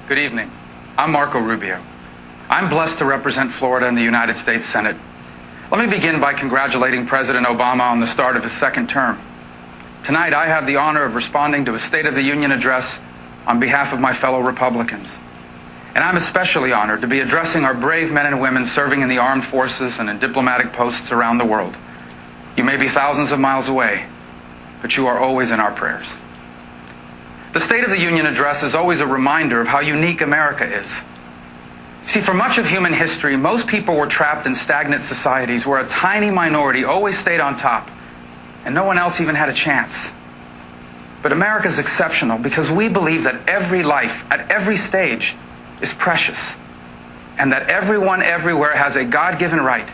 Good evening. I'm Marco Rubio. I'm blessed to represent Florida in the United States Senate. Let me begin by congratulating President Obama on the start of his second term. Tonight, I have the honor of responding to a State of the Union address on behalf of my fellow Republicans. And I'm especially honored to be addressing our brave men and women serving in the armed forces and in diplomatic posts around the world. You may be thousands of miles away, but you are always in our prayers. The State of the Union address is always a reminder of how unique America is. See, for much of human history, most people were trapped in stagnant societies where a tiny minority always stayed on top and no one else even had a chance. But America is exceptional because we believe that every life at every stage is precious and that everyone everywhere has a God-given right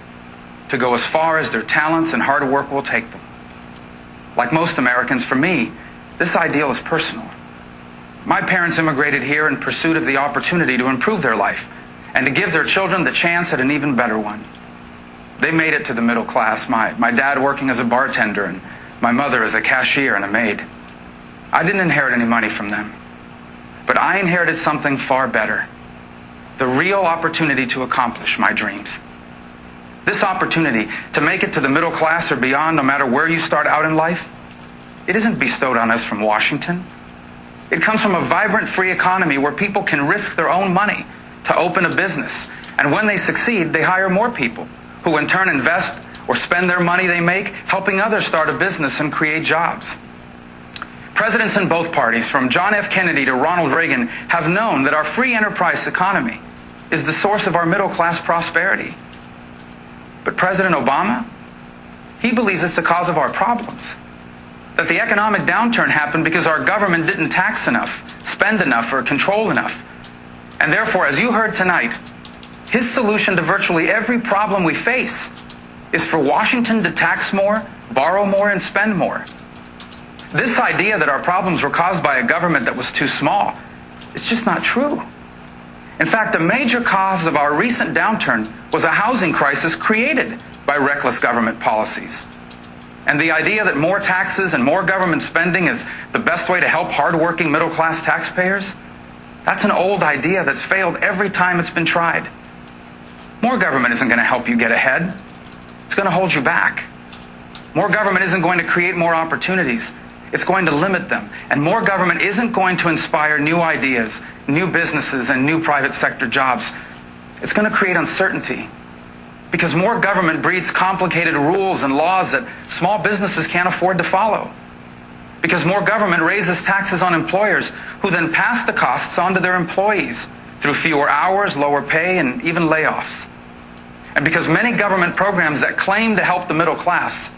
to go as far as their talents and hard work will take them. Like most Americans, for me, this ideal is personal. My parents immigrated here in pursuit of the opportunity to improve their life and to give their children the chance at an even better one. They made it to the middle class, my dad working as a bartender and my mother as a cashier and a maid. I didn't inherit any money from them, but I inherited something far better, the real opportunity to accomplish my dreams. This opportunity to make it to the middle class or beyond, no matter where you start out in life, it isn't bestowed on us from Washington. It comes from a vibrant free economy where people can risk their own money to open a business. And when they succeed, they hire more people who in turn invest or spend their money they make helping others start a business and create jobs. Presidents in both parties, from John F. Kennedy to Ronald Reagan, have known that our free enterprise economy is the source of our middle class prosperity. But President Obama, he believes it's the cause of our problems. That the economic downturn happened because our government didn't tax enough, spend enough, or control enough. And therefore, as you heard tonight, his solution to virtually every problem we face is for Washington to tax more, borrow more, and spend more. This idea that our problems were caused by a government that was too small is just not true. In fact, a major cause of our recent downturn was a housing crisis created by reckless government policies. And the idea that more taxes and more government spending is the best way to help hardworking middle-class taxpayers, that's an old idea that's failed every time it's been tried. More government isn't going to help you get ahead. It's going to hold you back. More government isn't going to create more opportunities. It's going to limit them. And more government isn't going to inspire new ideas, new businesses, and new private sector jobs. It's going to create uncertainty. Because more government breeds complicated rules and laws that small businesses can't afford to follow. Because more government raises taxes on employers who then pass the costs on to their employees through fewer hours, lower pay, and even layoffs. And because many government programs that claim to help the middle class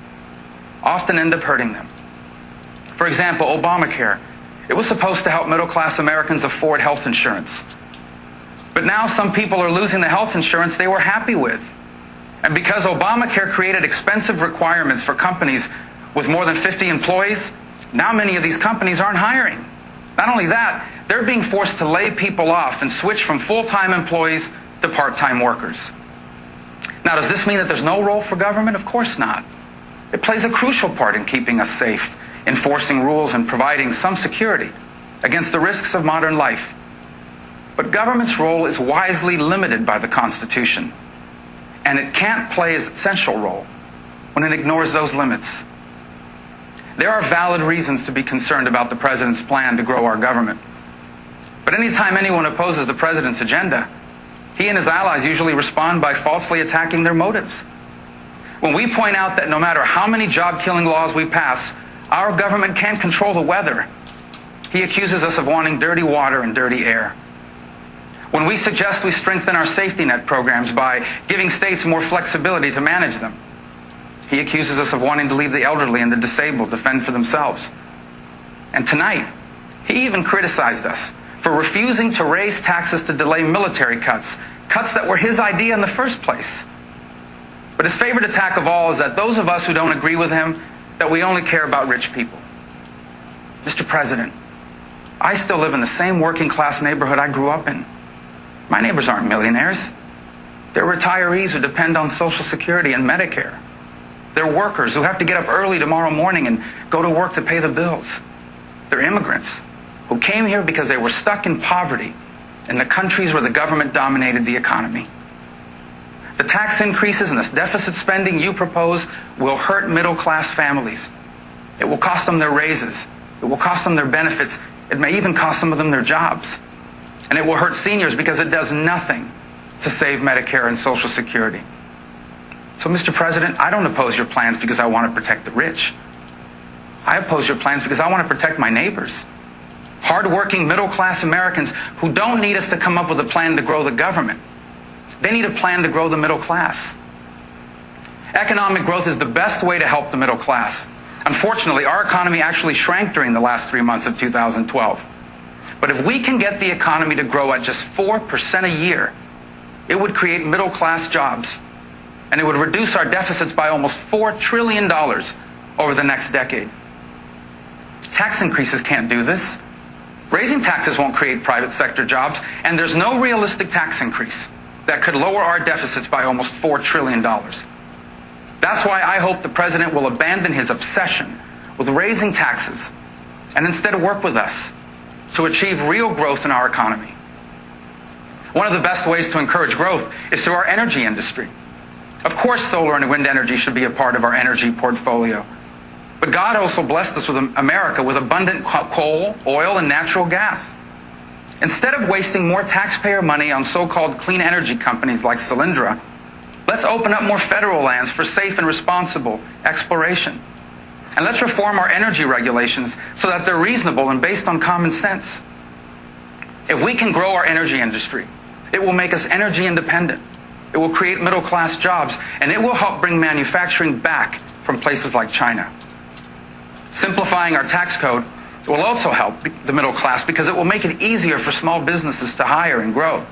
often end up hurting them. For example, Obamacare. It was supposed to help middle-class Americans afford health insurance. But now some people are losing the health insurance they were happy with. And because Obamacare created expensive requirements for companies with more than 50 employees, now many of these companies aren't hiring. Not only that, they're being forced to lay people off and switch from full-time employees to part-time workers. Now, does this mean that there's no role for government? Of course not. It plays a crucial part in keeping us safe, enforcing rules, and providing some security against the risks of modern life. But government's role is wisely limited by the Constitution. And it can't play its essential role when it ignores those limits. There are valid reasons to be concerned about the president's plan to grow our government. But anytime anyone opposes the president's agenda, he and his allies usually respond by falsely attacking their motives. When we point out that no matter how many job-killing laws we pass, our government can't control the weather, he accuses us of wanting dirty water and dirty air. When we suggest we strengthen our safety net programs by giving states more flexibility to manage them, he accuses us of wanting to leave the elderly and the disabled to fend for themselves. And tonight, he even criticized us for refusing to raise taxes to delay military cuts, cuts that were his idea in the first place. But his favorite attack of all is that those of us who don't agree with him, that we only care about rich people. Mr. President, I still live in the same working-class neighborhood I grew up in. My neighbors aren't millionaires. They're retirees who depend on Social Security and Medicare. They're workers who have to get up early tomorrow morning and go to work to pay the bills. They're immigrants who came here because they were stuck in poverty in the countries where the government dominated the economy. The tax increases and the deficit spending you propose will hurt middle-class families. It will cost them their raises. It will cost them their benefits. It may even cost some of them their jobs. And it will hurt seniors because it does nothing to save Medicare and Social Security. So, Mr. President, I don't oppose your plans because I want to protect the rich. I oppose your plans because I want to protect my neighbors. Hard-working, middle-class Americans who don't need us to come up with a plan to grow the government. They need a plan to grow the middle class. Economic growth is the best way to help the middle class. Unfortunately, our economy actually shrank during the last 3 months of 2012. But if we can get the economy to grow at just 4% a year, it would create middle-class jobs. And it would reduce our deficits by almost $4 trillion over the next decade. Tax increases can't do this. Raising taxes won't create private sector jobs, and there's no realistic tax increase that could lower our deficits by almost $4 trillion. That's why I hope the President will abandon his obsession with raising taxes and instead work with us to achieve real growth in our economy. One of the best ways to encourage growth is through our energy industry. Of course, solar and wind energy should be a part of our energy portfolio. But God also blessed us with America with abundant coal, oil, and natural gas. Instead of wasting more taxpayer money on so-called clean energy companies like Solyndra, let's open up more federal lands for safe and responsible exploration. And let's reform our energy regulations so that they're reasonable and based on common sense. If we can grow our energy industry, it will make us energy independent. It will create middle-class jobs, and it will help bring manufacturing back from places like China. Simplifying our tax code will also help the middle class because it will make it easier for small businesses to hire and grow.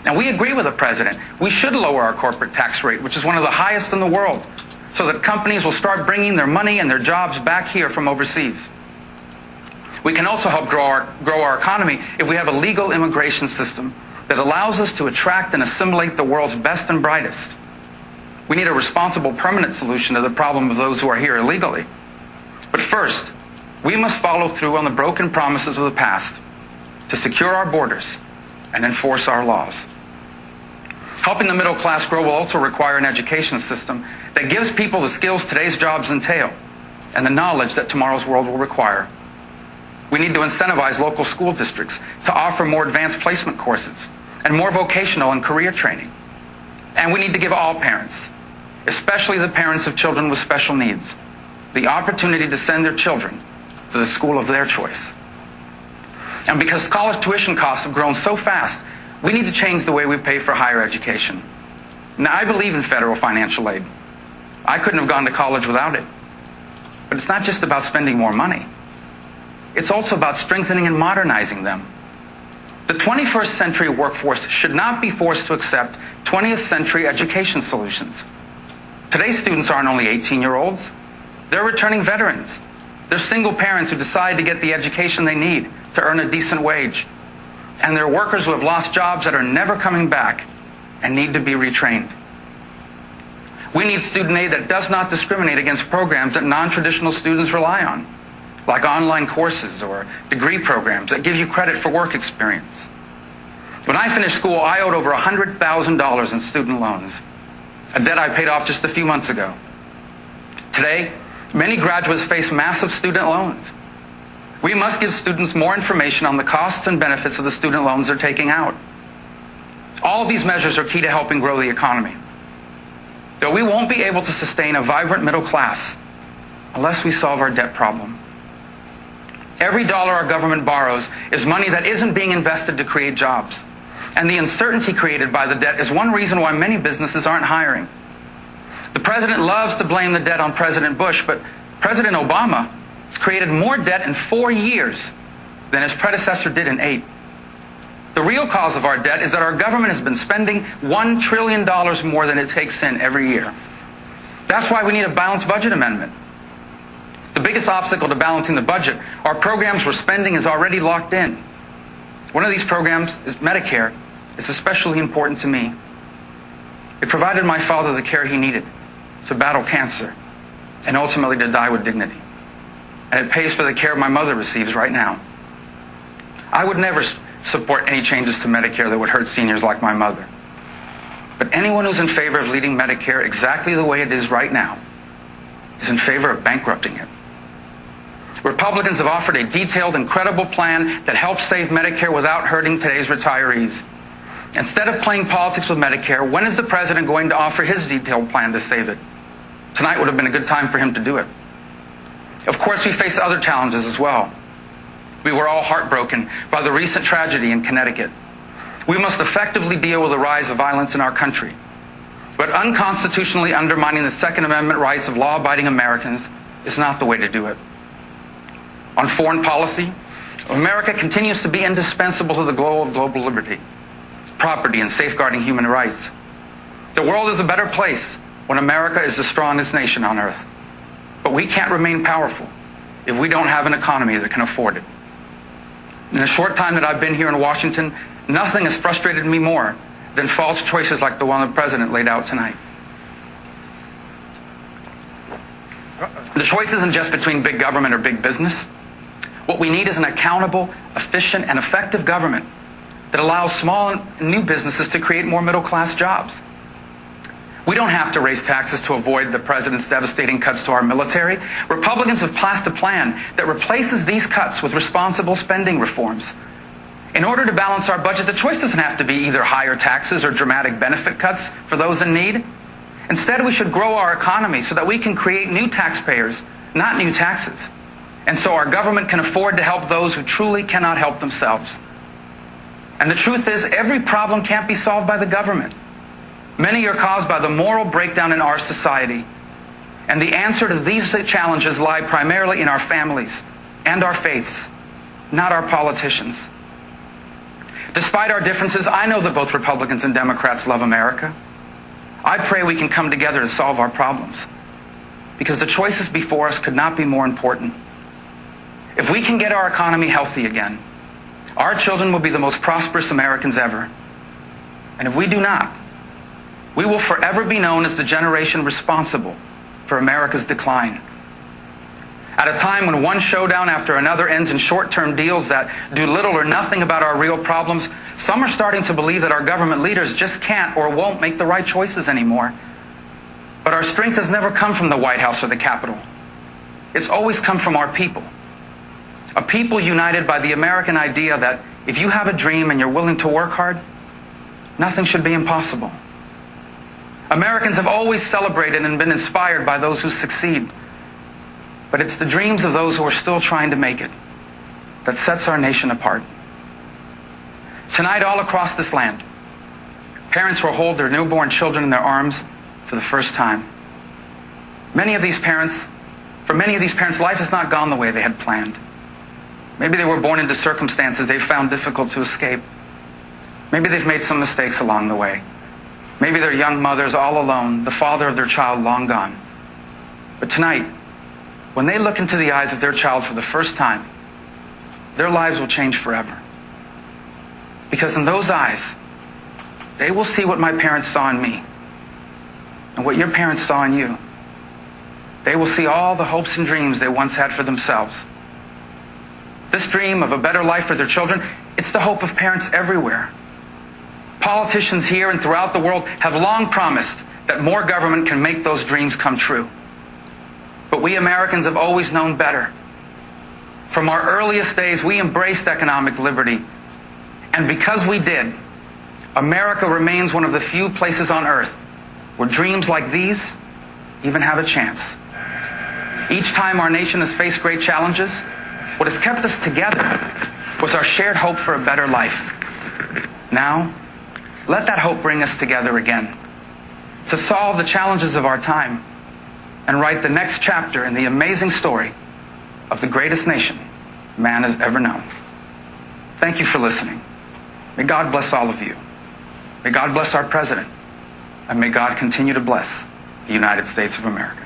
And we agree with the President. We should lower our corporate tax rate, which is one of the highest in the world, so that companies will start bringing their money and their jobs back here from overseas. We can also help grow our economy if we have a legal immigration system that allows us to attract and assimilate the world's best and brightest. We need a responsible, permanent solution to the problem of those who are here illegally. But first, we must follow through on the broken promises of the past to secure our borders and enforce our laws. Helping the middle class grow will also require an education system that gives people the skills today's jobs entail and the knowledge that tomorrow's world will require. We need to incentivize local school districts to offer more advanced placement courses and more vocational and career training. And we need to give all parents, especially the parents of children with special needs, the opportunity to send their children to the school of their choice. And because college tuition costs have grown so fast, we need to change the way we pay for higher education. Now, I believe in federal financial aid. I couldn't have gone to college without it. But it's not just about spending more money. It's also about strengthening and modernizing them. The 21st century workforce should not be forced to accept 20th century education solutions. Today's students aren't only 18-year-olds. They're returning veterans. They're single parents who decide to get the education they need to earn a decent wage. And they're workers who have lost jobs that are never coming back and need to be retrained. We need student aid that does not discriminate against programs that non-traditional students rely on, like online courses or degree programs that give you credit for work experience. When I finished school, I owed over $100,000 in student loans, a debt I paid off just a few months ago. Today, many graduates face massive student loans. We must give students more information on the costs and benefits of the student loans they're taking out. All of these measures are key to helping grow the economy. Though we won't be able to sustain a vibrant middle class unless we solve our debt problem. Every dollar our government borrows is money that isn't being invested to create jobs. And the uncertainty created by the debt is one reason why many businesses aren't hiring. The President loves to blame the debt on President Bush, but President Obama has created more debt in 4 years than his predecessor did in 8. The real cause of our debt is that our government has been spending $1 trillion more than it takes in every year. That's why we need a balanced budget amendment. The biggest obstacle to balancing the budget are programs where spending is already locked in. One of these programs is Medicare. It's especially important to me. It provided my father the care he needed to battle cancer and ultimately to die with dignity. And it pays for the care my mother receives right now. I would never support any changes to Medicare that would hurt seniors like my mother. But anyone who's in favor of leaving Medicare exactly the way it is right now is in favor of bankrupting it. Republicans have offered a detailed and credible plan that helps save Medicare without hurting today's retirees. Instead of playing politics with Medicare, when is the president going to offer his detailed plan to save it? Tonight would have been a good time for him to do it. Of course, we face other challenges as well. We were all heartbroken by the recent tragedy in Connecticut. We must effectively deal with the rise of violence in our country. But unconstitutionally undermining the Second Amendment rights of law-abiding Americans is not the way to do it. On foreign policy, America continues to be indispensable to the goal of global liberty, property, and safeguarding human rights. The world is a better place when America is the strongest nation on earth. But we can't remain powerful if we don't have an economy that can afford it. In the short time that I've been here in Washington, nothing has frustrated me more than false choices like the one the president laid out tonight. The choice isn't just between big government or big business. What we need is an accountable, efficient, and effective government that allows small and new businesses to create more middle-class jobs. We don't have to raise taxes to avoid the president's devastating cuts to our military. Republicans have passed a plan that replaces these cuts with responsible spending reforms. In order to balance our budget, the choice doesn't have to be either higher taxes or dramatic benefit cuts for those in need. Instead, we should grow our economy so that we can create new taxpayers, not new taxes. And so our government can afford to help those who truly cannot help themselves. And the truth is, every problem can't be solved by the government. Many are caused by the moral breakdown in our society. And the answer to these challenges lie primarily in our families and our faiths, not our politicians. Despite our differences, I know that both Republicans and Democrats love America. I pray we can come together to solve our problems, because the choices before us could not be more important. If we can get our economy healthy again, our children will be the most prosperous Americans ever. And if we do not, we will forever be known as the generation responsible for America's decline. At a time when one showdown after another ends in short-term deals that do little or nothing about our real problems, some are starting to believe that our government leaders just can't or won't make the right choices anymore. But our strength has never come from the White House or the Capitol. It's always come from our people. A people united by the American idea that if you have a dream and you're willing to work hard, nothing should be impossible. Americans have always celebrated and been inspired by those who succeed. But it's the dreams of those who are still trying to make it that sets our nation apart. Tonight, all across this land, parents will hold their newborn children in their arms for the first time. For many of these parents, life has not gone the way they had planned. Maybe they were born into circumstances they found difficult to escape. Maybe they've made some mistakes along the way. Maybe their young mother's all alone, the father of their child long gone. But tonight, when they look into the eyes of their child for the first time, their lives will change forever. Because in those eyes, they will see what my parents saw in me and what your parents saw in you. They will see all the hopes and dreams they once had for themselves. This dream of a better life for their children, it's the hope of parents everywhere. Politicians here and throughout the world have long promised that more government can make those dreams come true. But we Americans have always known better. From our earliest days, we embraced economic liberty. And because we did, America remains one of the few places on earth where dreams like these even have a chance. Each time our nation has faced great challenges, what has kept us together was our shared hope for a better life. Now, let that hope bring us together again to solve the challenges of our time and write the next chapter in the amazing story of the greatest nation man has ever known. Thank you for listening. May God bless all of you. May God bless our president. And may God continue to bless the United States of America.